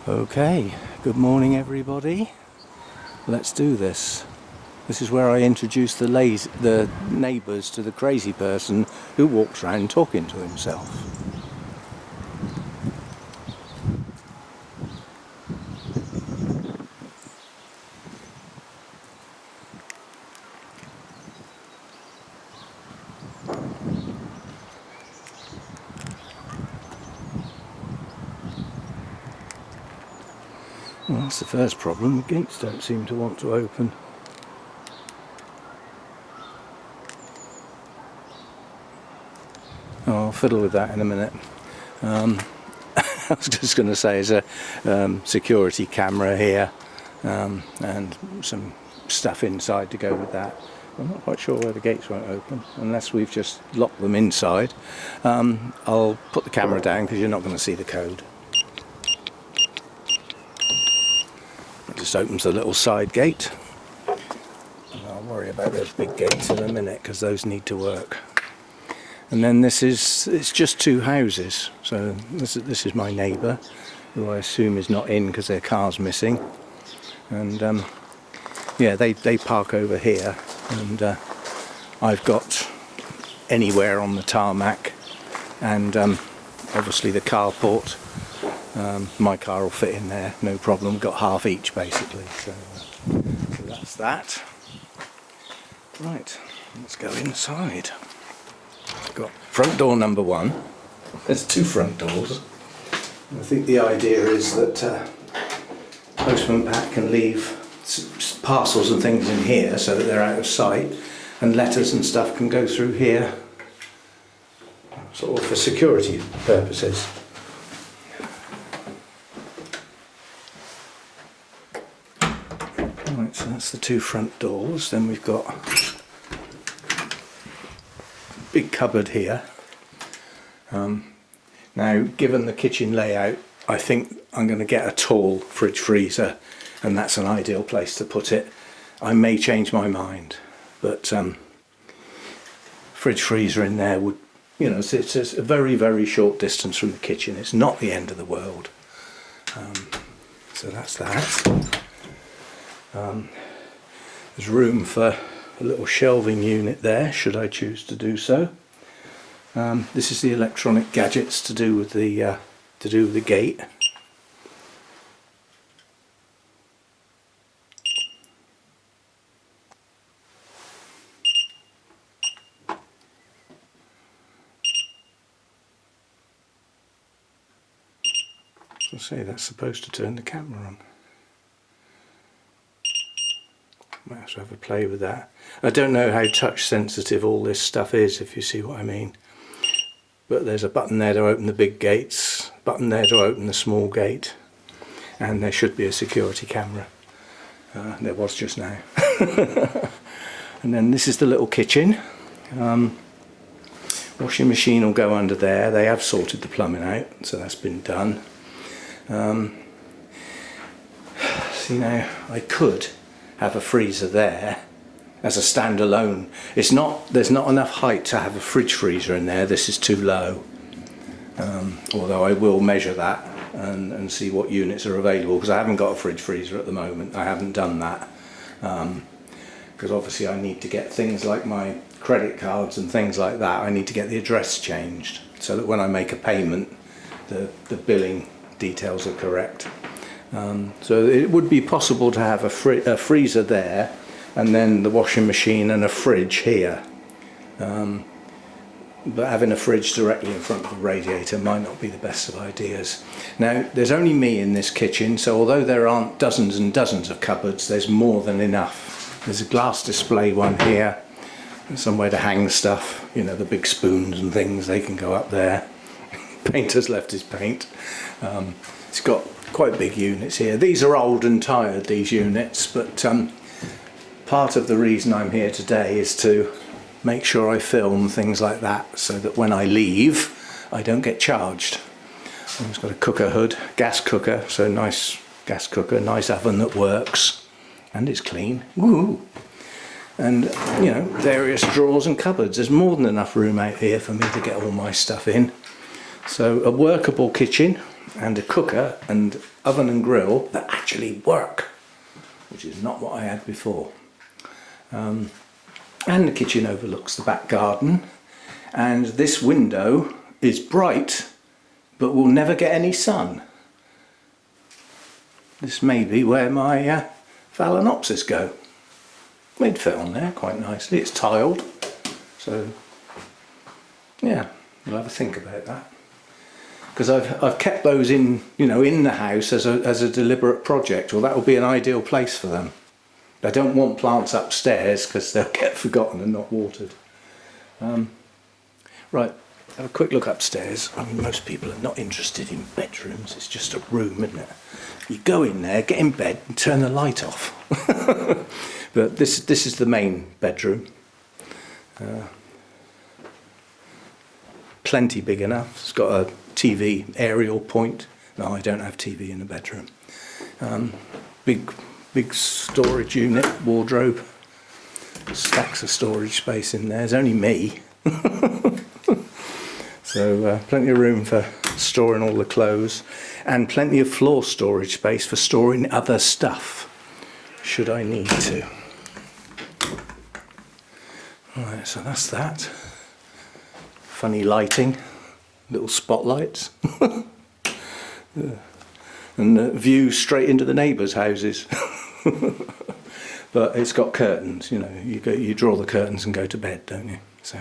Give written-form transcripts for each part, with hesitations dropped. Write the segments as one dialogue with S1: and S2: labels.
S1: Okay, good morning everybody. Let's do this. This is where I introduce the neighbours to the crazy person who walks around talking to himself. Well, that's the first problem. The gates don't seem to want to open. Oh, I'll fiddle with that in a minute. I was just going to say there's a security camera here and some stuff inside to go with that. I'm not quite sure why the gates won't open unless we've just locked them inside. I'll put the camera down because you're not going to see the code. It just opens the little side gate. And I'll worry about those big gates in a minute because those need to work. And then it's just two houses. So this is my neighbour, who I assume is not in because their car's missing. And yeah, they park over here, and I've got anywhere on the tarmac, and obviously the carport. My car will fit in there, no problem. We've got half each basically. So that's that. Right, let's go inside. Got front door number one. There's two front doors. I think the idea is that Postman Pat can leave parcels and things in here so that they're out of sight, and letters and stuff can go through here, sort of for security purposes. Right, so that's the two front doors. Then we've got big cupboard here. Now, given the kitchen layout, I think I'm going to get a tall fridge freezer, and that's an ideal place to put it. I may change my mind, but fridge freezer in there would, you know, it's a very, very short distance from the kitchen. It's not the end of the world. So that's that. There's room for a little shelving unit there, should I choose to do so. This is the electronic gadgets to do with the gate. I'll say that's supposed to turn the camera on. Might have to have a play with that. I don't know how touch sensitive all this stuff is, if you see what I mean. But there's a button there to open the big gates, button there to open the small gate, and there should be a security camera. There was just now. And then this is the little kitchen. Washing machine will go under there. They have sorted the plumbing out, so that's been done. See, now I could have a freezer there as a standalone. There's not enough height to have a fridge freezer in there. This is too low. Although I will measure that and see what units are available, because I haven't got a fridge freezer at the moment. I haven't done that because obviously I need to get things like my credit cards and things like that. I need to get the address changed so that when I make a payment, the billing details are correct. So it would be possible to have a freezer there, and then the washing machine and a fridge here. But having a fridge directly in front of the radiator might not be the best of ideas. Now, there's only me in this kitchen, so although there aren't dozens and dozens of cupboards, there's more than enough. There's a glass display one here, and somewhere to hang stuff, you know, the big spoons and things, they can go up there. Painter's left his paint. It's got quite big units here. These are old and tired, these units, but part of the reason I'm here today is to make sure I film things like that so that when I leave I don't get charged. It's got a cooker hood, gas cooker, so nice gas cooker, nice oven that works, and it's clean. Woo! And, you know, various drawers and cupboards. There's more than enough room out here for me to get all my stuff in. So a workable kitchen. and a cooker and oven and grill that actually work, which is not what I had before. And the kitchen overlooks the back garden, and this window is bright but will never get any sun. This may be where my Phalaenopsis go. They'd fit on there quite nicely. It's tiled, so yeah, we'll have a think about that. Because I've kept those in, you know, in the house as a deliberate project. Well, that will be an ideal place for them. I don't want plants upstairs because they'll get forgotten and not watered. Right, have a quick look upstairs. I mean, most people are not interested in bedrooms. It's just a room, isn't it? You go in there, get in bed and turn the light off. But this is the main bedroom. Plenty big enough. It's got a TV aerial point. No, I don't have TV in the bedroom. Big storage unit, wardrobe. Stacks of storage space in there. There's only me. So plenty of room for storing all the clothes, and plenty of floor storage space for storing other stuff, should I need to. Right, so that's that. Funny lighting, little spotlights. And views straight into the neighbours' houses. But it's got curtains, you know, you draw the curtains and go to bed, don't you? So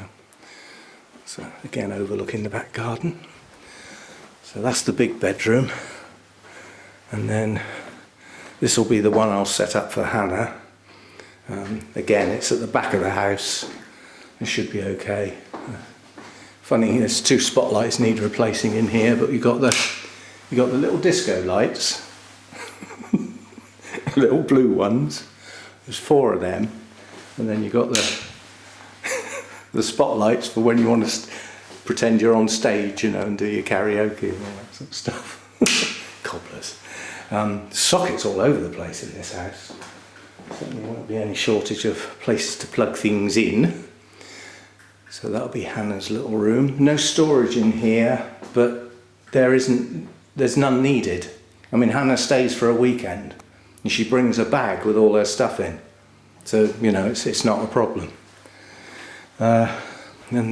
S1: again, overlooking the back garden. So that's the big bedroom. And then this will be the one I'll set up for Hannah. Again, it's at the back of the house. It should be okay. Funny, there's 2 spotlights need replacing in here, but you got the little disco lights, little blue ones. There's 4 of them, and then you got the spotlights for when you want to pretend you're on stage, you know, and do your karaoke and all that sort of stuff. Cobblers. Sockets all over the place in this house. Certainly won't be any shortage of places to plug things in. So that'll be Hannah's little room. No storage in here, but there's none needed. I mean, Hannah stays for a weekend and she brings a bag with all her stuff in. So, you know, it's not a problem. Then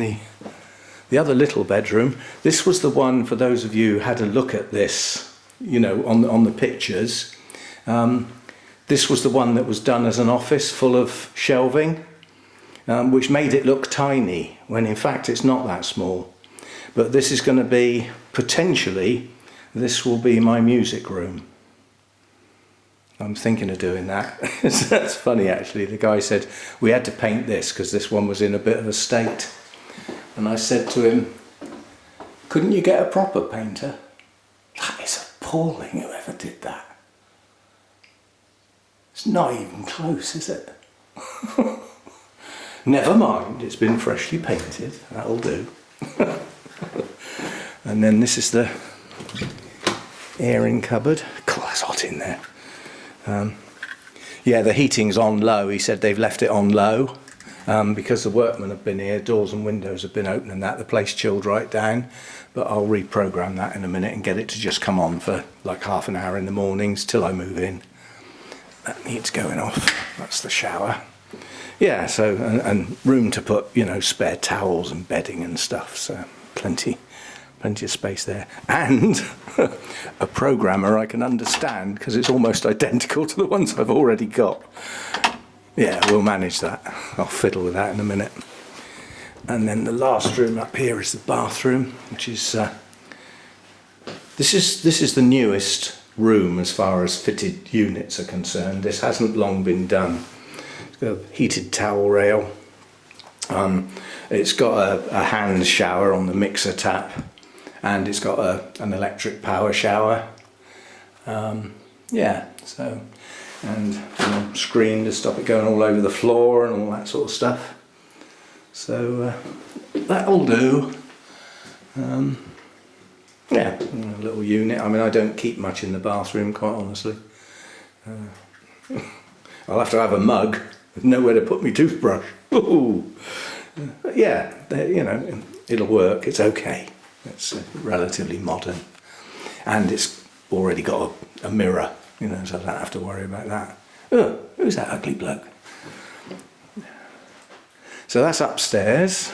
S1: the other little bedroom, this was the one, for those of you who had a look at this, you know, on the pictures. This was the one that was done as an office full of shelving. Which made it look tiny, when in fact it's not that small. But this is going to be, potentially, this will be my music room. I'm thinking of doing that. That's funny actually. The guy said, we had to paint this because this one was in a bit of a state. And I said to him, couldn't you get a proper painter? That is appalling, whoever did that. It's not even close, is it? Never mind, it's been freshly painted, that'll do. And then this is the airing cupboard. God, that's hot in there. Yeah, the heating's on low. He said they've left it on low because the workmen have been here, doors and windows have been open and that. The place chilled right down. But I'll reprogram that in a minute and get it to just come on for like half an hour in the mornings till I move in. That needs going off. That's the shower. Yeah, so, and room to put, you know, spare towels and bedding and stuff, so plenty of space there. And a programmer I can understand, because it's almost identical to the ones I've already got. Yeah, we'll manage that. I'll fiddle with that in a minute. And then the last room up here is the bathroom, which is, this is the newest room as far as fitted units are concerned. This hasn't long been done. A heated towel rail. It's got a hand shower on the mixer tap, and it's got an electric power shower. Yeah, so, and you know, screen to stop it going all over the floor and all that sort of stuff. So that'll do. Yeah, a little unit. I mean, I don't keep much in the bathroom, quite honestly. I'll have to have a mug. There's nowhere to put my toothbrush. Ooh. Yeah, you know, it'll work. It's okay. It's relatively modern. And it's already got a mirror, you know, so I don't have to worry about that. Oh, who's that ugly bloke? So that's upstairs.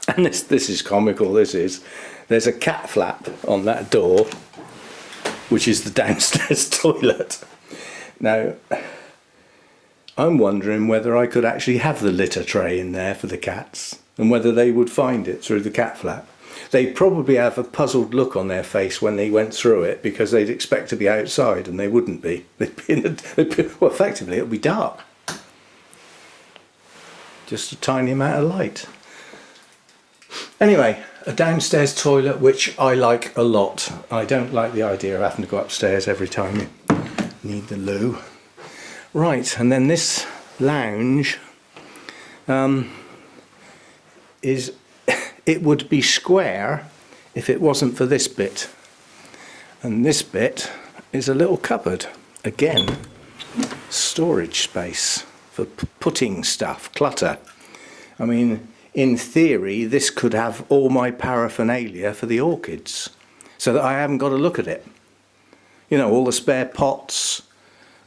S1: And this is comical, there's a cat flap on that door, which is the downstairs toilet. Now, I'm wondering whether I could actually have the litter tray in there for the cats, and whether they would find it through the cat flap. They'd probably have a puzzled look on their face when they went through it, because they'd expect to be outside and they wouldn't be. Well, effectively, it would be dark. Just a tiny amount of light. Anyway, a downstairs toilet, which I like a lot. I don't like the idea of having to go upstairs every time you need the loo. Right, and then this lounge it would be square if it wasn't for this bit. And this bit is a little cupboard. Again, storage space for putting stuff, clutter. I mean, in theory, this could have all my paraphernalia for the orchids, so that I haven't got to look at it. You know, all the spare pots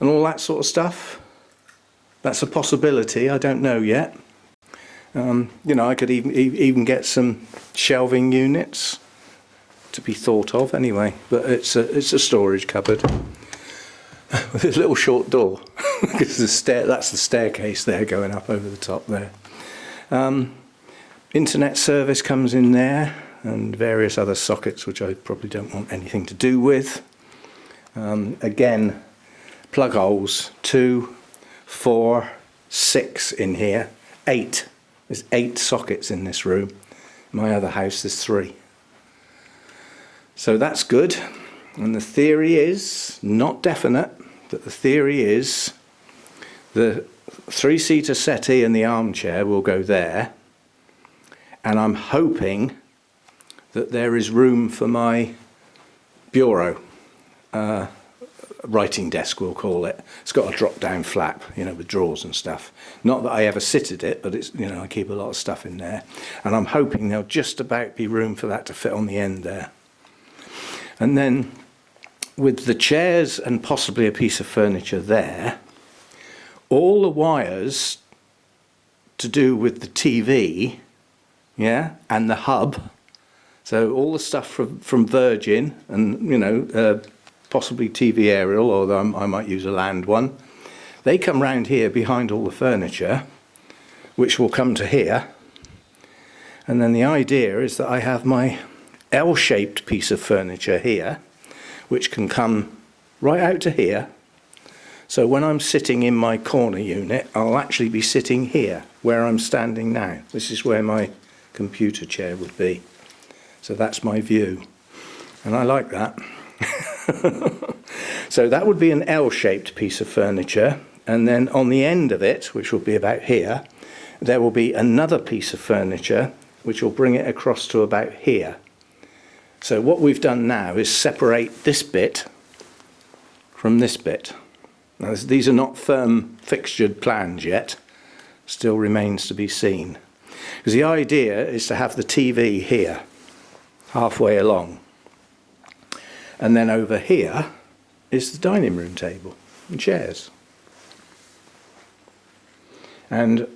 S1: and all that sort of stuff. That's a possibility, I don't know yet. You know, I could even get some shelving units to be thought of anyway, but it's a storage cupboard with a little short door, because that's the staircase there going up over the top there. Internet service comes in there, and various other sockets which I probably don't want anything to do with. Again, plug holes, 2, 4, 6 in here, 8. There's 8 sockets in this room. My other house there's 3. So that's good. And the theory is, not definite, but the theory is the 3-seater settee and the armchair will go there. And I'm hoping that there is room for my bureau, writing desk we'll call it. It's got a drop down flap, you know, with drawers and stuff. Not that I ever sit at it, but it's, you know, I keep a lot of stuff in there. And I'm hoping there'll just about be room for that to fit on the end there. And then with the chairs and possibly a piece of furniture there, all the wires to do with the TV, yeah, and the hub, so all the stuff from Virgin and, you know, possibly TV aerial, although I might use a land one, they come round here behind all the furniture, which will come to here. And then the idea is that I have my L-shaped piece of furniture here, which can come right out to here. So when I'm sitting in my corner unit, I'll actually be sitting here, where I'm standing now. This is where my computer chair would be. So that's my view. And I like that. So that would be an L-shaped piece of furniture. And then on the end of it, which will be about here, there will be another piece of furniture, which will bring it across to about here. So what we've done now is separate this bit from this bit. Now, these are not firm fixtured plans yet. Still remains to be seen. Because the idea is to have the TV here, halfway along. And then over here is the dining room table and chairs. And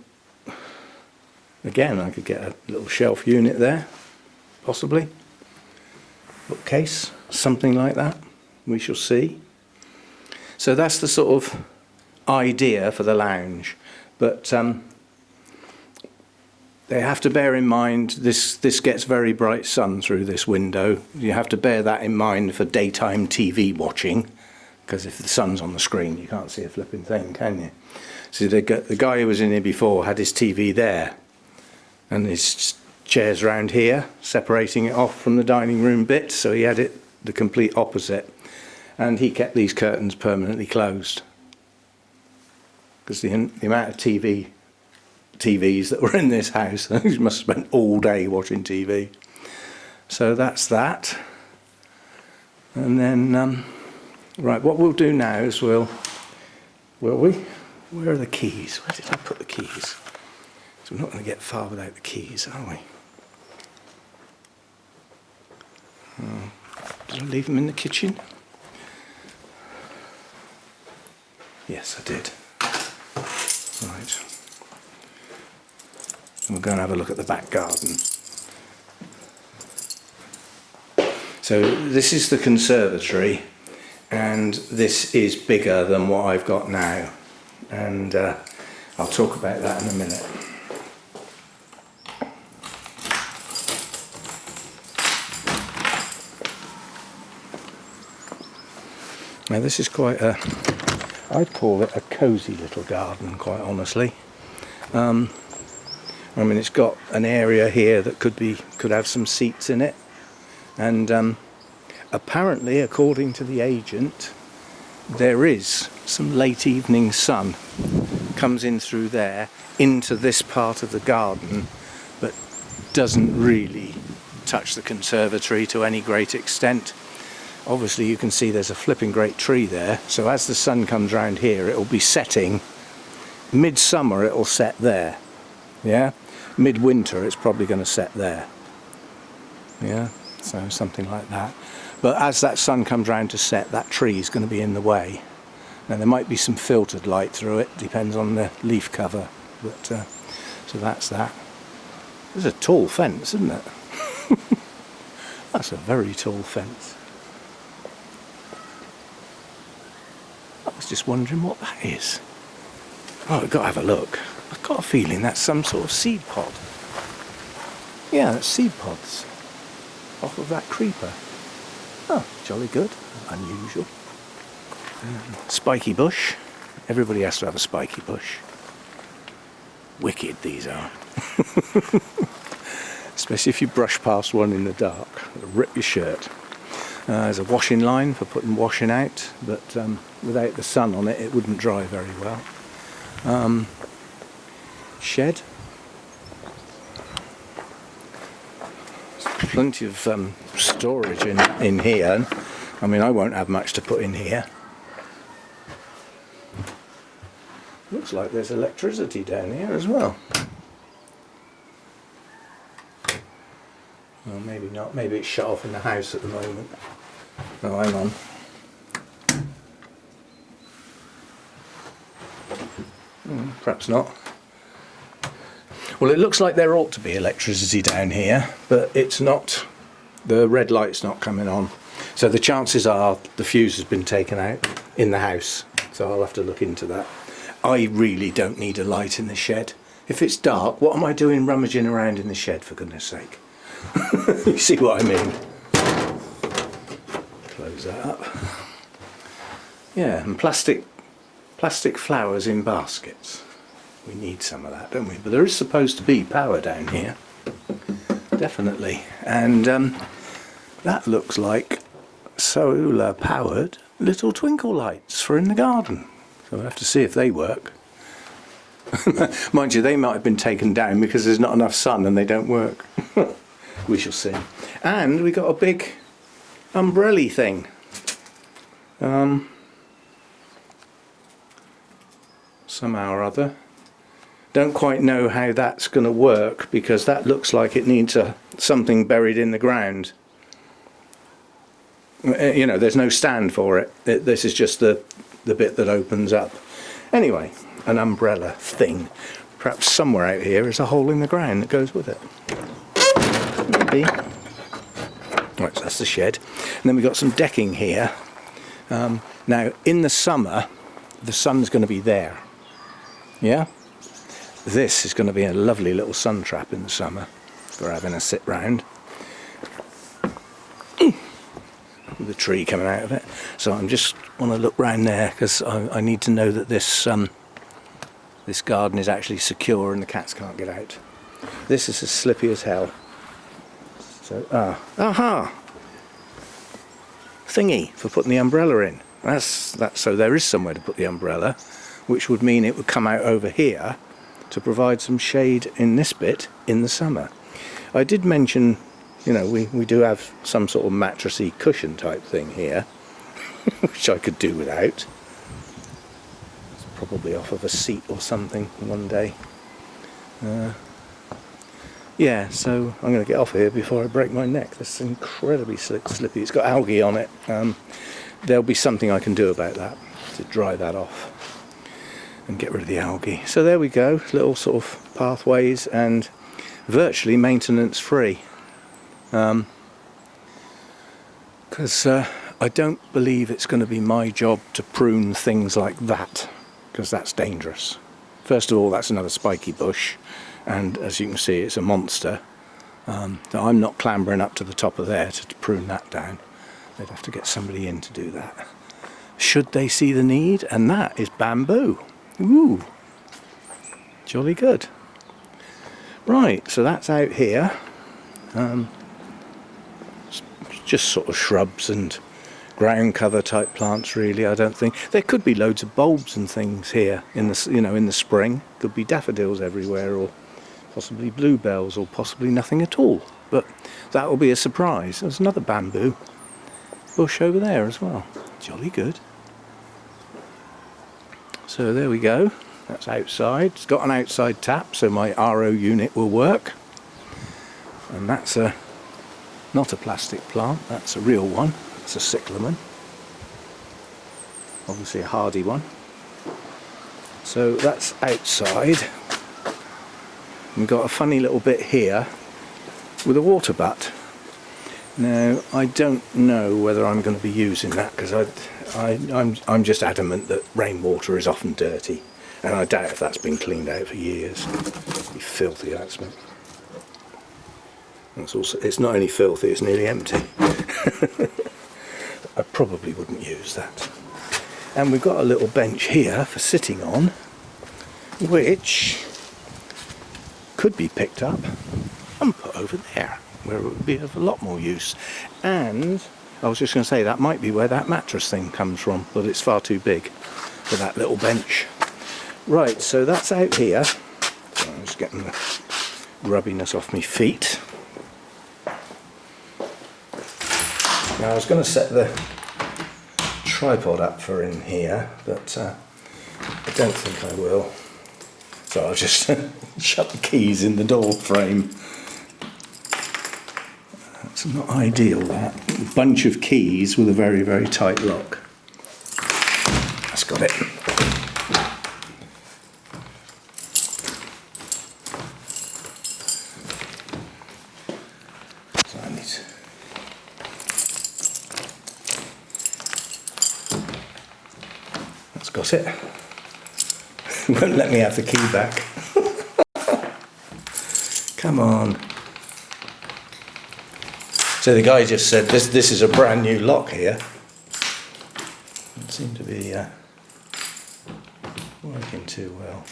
S1: again, I could get a little shelf unit there, possibly. Bookcase, something like that. We shall see. So that's the sort of idea for the lounge. But they have to bear in mind this gets very bright sun through this window. You have to bear that in mind for daytime TV watching, because if the sun's on the screen you can't see a flipping thing, can you? See, the guy who was in here before had his TV there and his chairs round here, separating it off from the dining room bit, so he had it the complete opposite. And he kept these curtains permanently closed, because the amount of TVs that were in this house, he must have spent all day watching TV. So that's that. And then, right, what we'll do now is where are the keys? Where did I put the keys? So we're not going to get far without the keys, are we? Did I leave them in the kitchen? Yes, I did. Right. We'll go and have a look at the back garden. So this is the conservatory, and this is bigger than what I've got now, and I'll talk about that in a minute. Now this is quite a, I'd call it a cosy little garden, quite honestly. I mean, it's got an area here that could have some seats in it, and apparently, according to the agent, there is some late evening sun comes in through there into this part of the garden, but doesn't really touch the conservatory to any great extent. Obviously you can see there's a flipping great tree there, so as the sun comes round here it'll be setting. Midsummer it'll set there, yeah? Midwinter it's probably going to set there, yeah? So something like that. But as that sun comes round to set, that tree is going to be in the way. Now there might be some filtered light through it, depends on the leaf cover, but so that's that. There's a tall fence, isn't it? That's a very tall fence. I was just wondering what that is. Oh, I've got to have a look. I've got a feeling that's some sort of seed pod. Yeah, that's seed pods off of that creeper. Oh, jolly good. Unusual. Spiky bush. Everybody has to have a spiky bush. Wicked these are. Especially if you brush past one in the dark. It'll rip your shirt. There's a washing line for putting washing out, but without the sun on it, it wouldn't dry very well. Shed. There's plenty of storage in here. I mean, I won't have much to put in here. Looks like there's electricity down here as well. Well, maybe not. Maybe it's shut off in the house at the moment. Oh, hang on. Perhaps not. Well, it looks like there ought to be electricity down here, but it's not. The red light's not coming on. So the chances are the fuse has been taken out in the house. So I'll have to look into that. I really don't need a light in the shed. If it's dark, what am I doing rummaging around in the shed, for goodness sake? You see what I mean? Close that up. Yeah, and plastic flowers in baskets. We need some of that, don't we? But there is supposed to be power down here. Definitely. And that looks like solar powered little twinkle lights for in the garden. So we'll have to see if they work. Mind you, they might have been taken down because there's not enough sun and they don't work. We shall see. And we got a big umbrella thing. Somehow or other. Don't quite know how that's going to work because that looks like it needs something buried in the ground. You know, there's no stand for it. This is just the bit that opens up. Anyway, an umbrella thing. Perhaps somewhere out here is a hole in the ground that goes with it. Maybe. Right, so that's the shed. And then we've got some decking here. Now, in the summer, the sun's going to be there. Yeah? This is going to be a lovely little sun trap in the summer for having a sit round. With the tree coming out of it. So I'm just want to look round there because I need to know that this garden is actually secure and the cats can't get out. This is as slippy as hell. So aha! Thingy for putting the umbrella in. That's that. So there is somewhere to put the umbrella, which would mean it would come out over here to provide some shade in this bit in the summer. I did mention, you know, we do have some sort of mattressy cushion type thing here, which I could do without. It's probably off of a seat or something one day. Yeah, so I'm going to get off here before I break my neck. This is incredibly slippy. It's got algae on it. There'll be something I can do about that to dry that off and get rid of the algae. So there we go, little sort of pathways and virtually maintenance free. Because I don't believe it's going to be my job to prune things like that, because that's dangerous. First of all, that's another spiky bush, and as you can see, it's a monster. So I'm not clambering up to the top of there to prune that down. They'd have to get somebody in to do that, should they see the need. And that is bamboo. Ooh, jolly good. Right, so that's out here. Just sort of shrubs and ground cover type plants, really. I don't think there could be loads of bulbs and things here in the, in the spring. Could be daffodils everywhere, or possibly bluebells, or possibly nothing at all. But that will be a surprise. There's another bamboo bush over there as well. Jolly good. So there we go. That's outside. It's got an outside tap, so my RO unit will work. And that's not a plastic plant, that's a real one. It's a cyclamen. Obviously a hardy one. So that's outside. We've got a funny little bit here with a water butt. Now, I don't know whether I'm going to be using that, because I'm just adamant that rainwater is often dirty, and I doubt if that's been cleaned out for years. It'd be filthy, that smell. It's not only filthy, it's nearly empty. I probably wouldn't use that. And we've got a little bench here for sitting on, which could be picked up and put over there, where it would be of a lot more use. And I was just going to say, that might be where that mattress thing comes from, but it's far too big for that little bench. Right, so that's out here. So I'm just getting the grubbiness off my feet. Now I was going to set the tripod up for in here, but I don't think I will. So I'll just shut the keys in the door frame. That's not ideal, that. A bunch of keys with a very, very tight lock. That's got it. So I need to... That's got it. Won't let me have the key back. Come on. So the guy just said this is a brand new lock here. Doesn't seem to be working too well.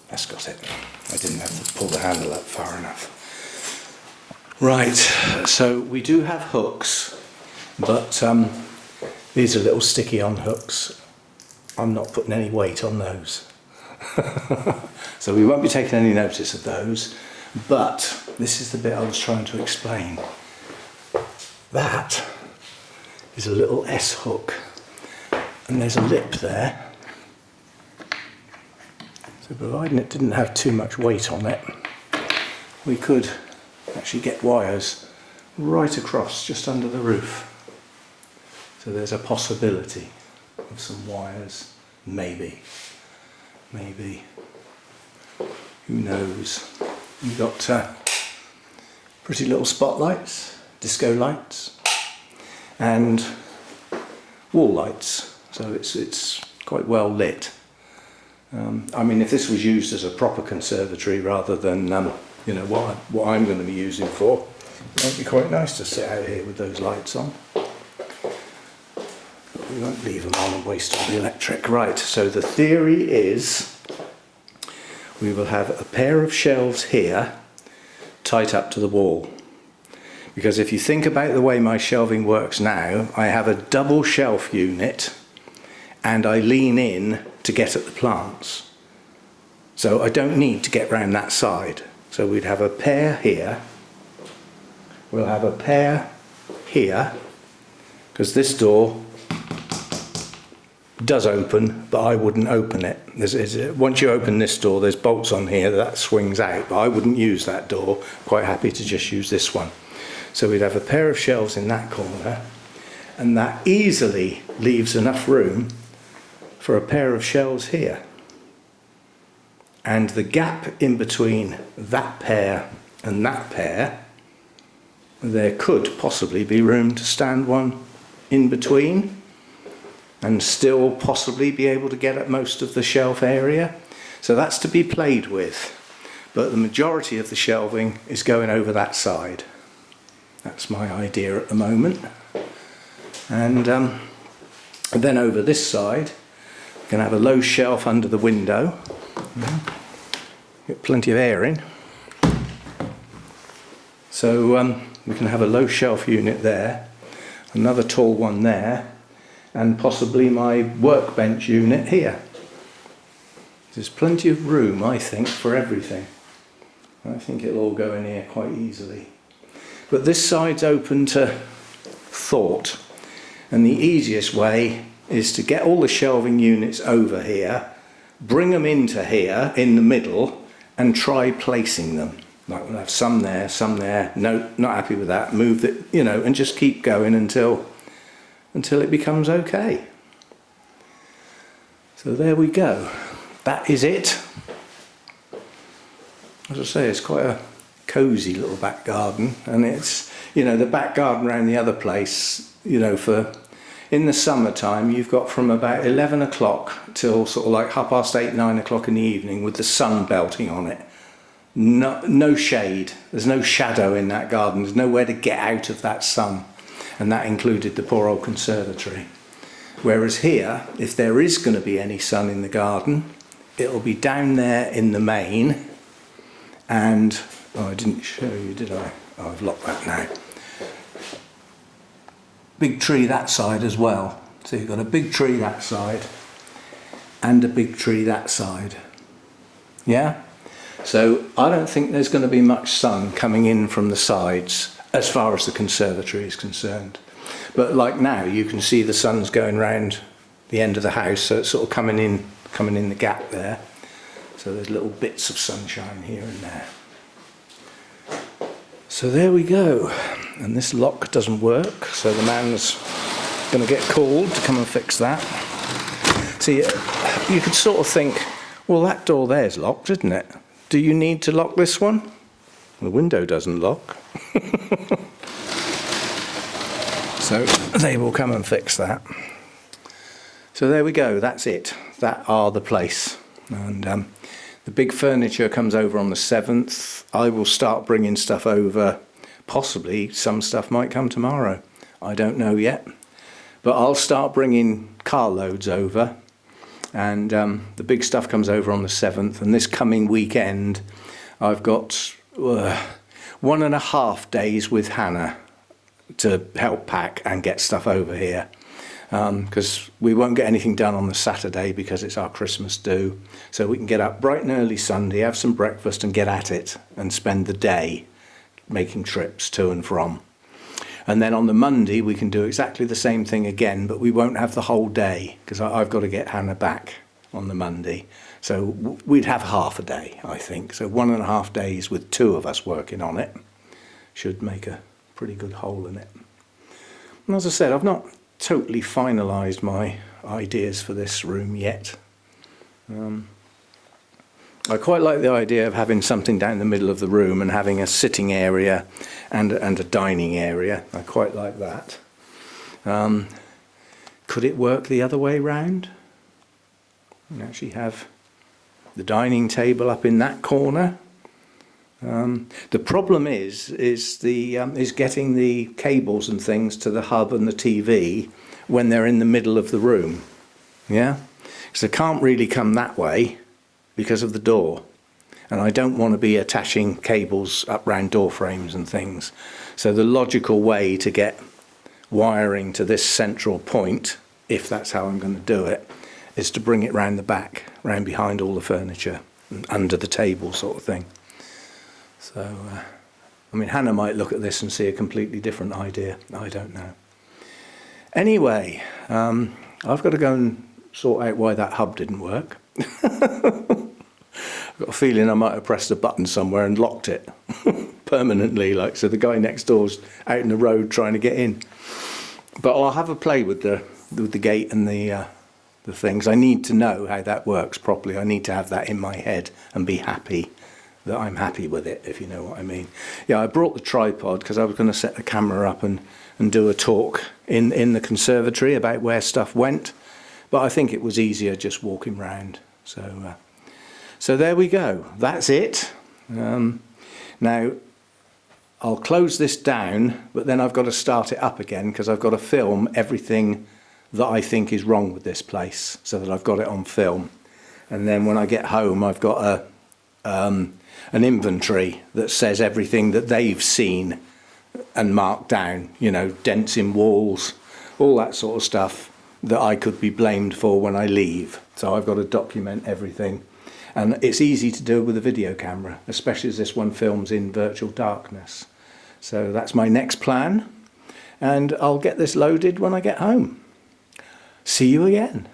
S1: That's got it. I didn't have to pull the handle up far enough. Right, so we do have hooks, but these are little sticky on hooks. I'm not putting any weight on those. So we won't be taking any notice of those, but this is the bit I was trying to explain. That is a little S hook, and there's a lip there. So providing it didn't have too much weight on it, we could actually get wires right across just under the roof. So there's a possibility of some wires, maybe, who knows. We've got pretty little spotlights, disco lights, and wall lights, so it's quite well lit. I mean, if this was used as a proper conservatory rather than what I'm going to be using for, it might be quite nice to sit out here with those lights on. But we won't leave them on and waste all the electric. Right, so the theory is we will have a pair of shelves here tight up to the wall. Because if you think about the way my shelving works now, I have a double shelf unit and I lean in to get at the plants. So I don't need to get round that side. So we'd have a pair here, we'll have a pair here, because this door does open, but I wouldn't open it. Once you open this door, there's bolts on here that swings out, but I wouldn't use that door. Quite happy to just use this one. So we'd have a pair of shelves in that corner, and that easily leaves enough room for a pair of shelves here. And the gap in between that pair and that pair, there could possibly be room to stand one in between and still possibly be able to get at most of the shelf area. So that's to be played with, but the majority of the shelving is going over that side. That's my idea at the moment. And then over this side, we're going to have a low shelf under the window. Get plenty of air in. So we can have a low shelf unit there, another tall one there, and possibly my workbench unit here. There's plenty of room, I think, for everything. I think it'll all go in here quite easily. But this side's open to thought, and the easiest way is to get all the shelving units over here, bring them into here in the middle, and try placing them. Like we'll have some there, no, not happy with that, move it, you know, and just keep going until it becomes okay. So there we go. That is it. As I say, it's quite a cosy little back garden, and it's, you know, the back garden around the other place, you know, for in the summertime you've got from about 11 o'clock till sort of like 8:30, 9 o'clock in the evening with the sun belting on it. No shade, there's no shadow in that garden, there's nowhere to get out of that sun. And that included the poor old conservatory. Whereas here, if there is going to be any sun in the garden, it'll be down there in the main. And, oh, I didn't show you, did I? Oh, I've locked that now. Big tree that side as well. So you've got a big tree that side and a big tree that side. Yeah? So I don't think there's going to be much sun coming in from the sides as far as the conservatory is concerned. But like now, you can see the sun's going round the end of the house, so it's sort of coming in the gap there. So there's little bits of sunshine here and there. So there we go. And this lock doesn't work, so the man's going to get called to come and fix that. See, you could sort of think, well, that door there's locked, isn't it? Do you need to lock this one? The window doesn't lock. So they will come and fix that. So there we go, that's it. That are the place. And the big furniture comes over on the 7th. I will start bringing stuff over. Possibly some stuff might come tomorrow. I don't know yet. But I'll start bringing carloads over. And the big stuff comes over on the 7th. And this coming weekend, I've got 1.5 days with Hannah to help pack and get stuff over here. Because we won't get anything done on the Saturday because it's our Christmas do. So we can get up bright and early Sunday, have some breakfast and get at it and spend the day making trips to and from. And then on the Monday we can do exactly the same thing again, but we won't have the whole day because I've got to get Hannah back on the Monday. So we'd have half a day, I think. So 1.5 days with 2 of us working on it should make a pretty good hole in it. And as I said, I've not totally finalised my ideas for this room yet. I quite like the idea of having something down the middle of the room and having a sitting area and a dining area. I quite like that. Could it work the other way round? And actually have the dining table up in that corner. The problem is getting the cables and things to the hub and the TV when they're in the middle of the room. Yeah, because they can't really come that way because of the door, and I don't want to be attaching cables up round door frames and things. So the logical way to get wiring to this central point, if that's how I'm going to do it, is to bring it round the back, round behind all the furniture and under the table sort of thing. So, I mean, Hannah might look at this and see a completely different idea. I don't know. Anyway, I've got to go and sort out why that hub didn't work. I've got a feeling I might have pressed a button somewhere and locked it permanently, like, so the guy next door's out in the road trying to get in. But I'll have a play with the gate and the things. I need to know how that works properly. I need to have that in my head and be happy that I'm happy with it, if you know what I mean. Yeah, I brought the tripod because I was going to set the camera up and do a talk in the conservatory about where stuff went, but I think it was easier just walking round. So there we go. That's it. Now I'll close this down, but then I've got to start it up again because I've got to film everything that I think is wrong with this place so that I've got it on film. And then when I get home, I've got an inventory that says everything that they've seen and marked down, you know, dents in walls, all that sort of stuff that I could be blamed for when I leave. So I've got to document everything. And it's easy to do with a video camera, especially as this one films in virtual darkness. So that's my next plan. And I'll get this loaded when I get home. See you again.